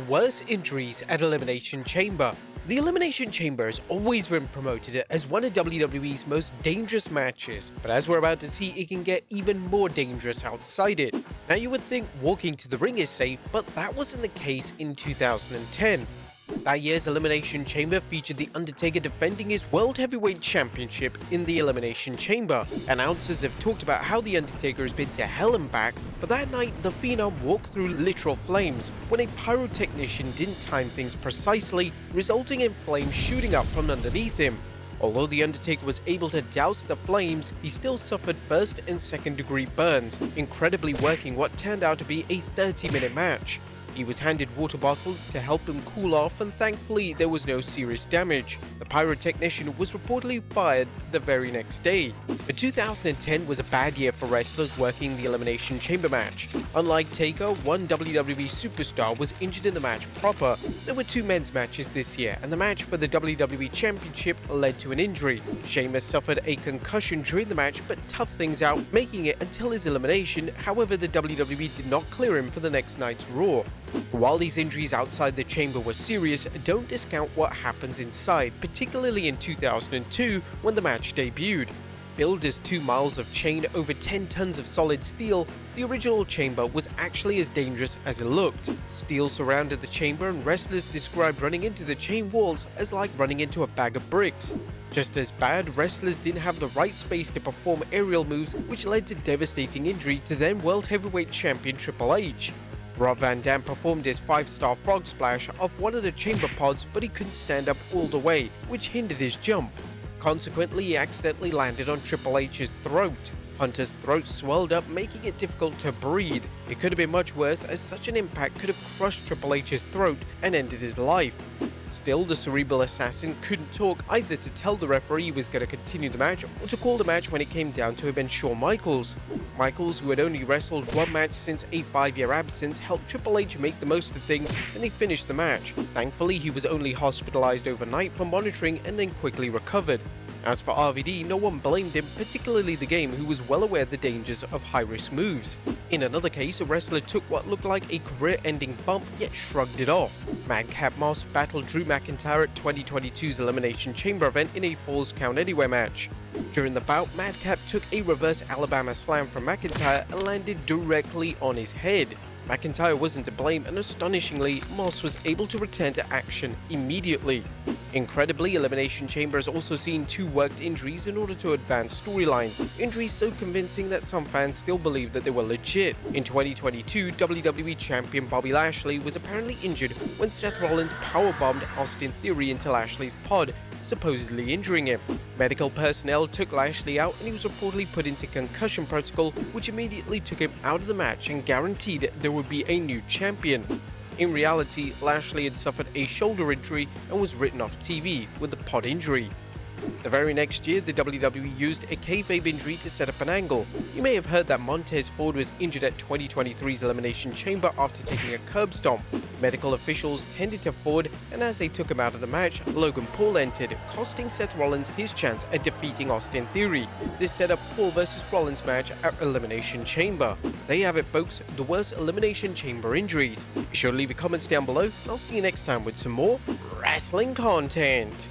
worst injuries at Elimination Chamber. The Elimination Chamber has always been promoted as one of WWE's most dangerous matches, but as we're about to see, it can get even more dangerous outside it. Now you would think walking to the ring is safe, but that wasn't the case in 2010. That year's Elimination Chamber featured The Undertaker defending his World Heavyweight Championship in the Elimination Chamber. Announcers have talked about how The Undertaker has been to hell and back, but that night the Phenom walked through literal flames when a pyrotechnician didn't time things precisely, resulting in flames shooting up from underneath him. Although The Undertaker was able to douse the flames, he still suffered first and second degree burns, incredibly working what turned out to be a 30-minute match. He was handed water bottles to help him cool off, and thankfully there was no serious damage. The pyrotechnician was reportedly fired the very next day. But 2010 was a bad year for wrestlers working the Elimination Chamber match. Unlike Taker, one WWE superstar was injured in the match proper. There were two men's matches this year, and the match for the WWE Championship led to an injury. Sheamus suffered a concussion during the match but toughed things out, making it until his elimination. However, the WWE did not clear him for the next night's Raw. While these injuries outside the chamber were serious, don't discount what happens inside, particularly in 2002 when the match debuted. Billed as 2 miles of chain over 10 tons of solid steel, the original chamber was actually as dangerous as it looked. Steel surrounded the chamber, and wrestlers described running into the chain walls as like running into a bag of bricks. Just as bad, wrestlers didn't have the right space to perform aerial moves, which led to devastating injury to then World Heavyweight Champion Triple H. Rob Van Dam performed his 5-star frog splash off one of the chamber pods, but he couldn't stand up all the way, which hindered his jump. Consequently, he accidentally landed on Triple H's throat. Hunter's throat swelled up, making it difficult to breathe. It could have been much worse, as such an impact could have crushed Triple H's throat and ended his life. Still, the cerebral assassin couldn't talk either to tell the referee he was going to continue the match or to call the match when it came down to him and Shawn Michaels. Michaels, who had only wrestled one match since a 5-year absence, helped Triple H make the most of things, and they finished the match. Thankfully, he was only hospitalized overnight for monitoring and then quickly recovered. As for RVD, no one blamed him, particularly the game, who was well aware of the dangers of high-risk moves. In another case, a wrestler took what looked like a career-ending bump, yet shrugged it off. Madcap Moss battled Drew McIntyre at 2022's Elimination Chamber event in a Falls Count Anywhere match. During the bout, Madcap took a reverse Alabama slam from McIntyre and landed directly on his head. McIntyre wasn't to blame, and astonishingly, Moss was able to return to action immediately. Incredibly, Elimination Chamber has also seen 2 worked injuries in order to advance storylines, injuries so convincing that some fans still believe that they were legit. In 2022, WWE Champion Bobby Lashley was apparently injured when Seth Rollins powerbombed Austin Theory into Lashley's pod, supposedly injuring him. Medical personnel took Lashley out, and he was reportedly put into concussion protocol, which immediately took him out of the match and guaranteed there would be a new champion. In reality, Lashley had suffered a shoulder injury and was written off TV with the pod injury. The very next year, the WWE used a kayfabe injury to set up an angle. You may have heard that Montez Ford was injured at 2023's Elimination Chamber after taking a curb stomp. Medical officials tended to Ford, and as they took him out of the match, Logan Paul entered, costing Seth Rollins his chance at defeating Austin Theory. This set up Paul vs. Rollins match at Elimination Chamber. There you have it, folks, the worst Elimination Chamber injuries. Be sure to leave your comments down below, and I'll see you next time with some more wrestling content.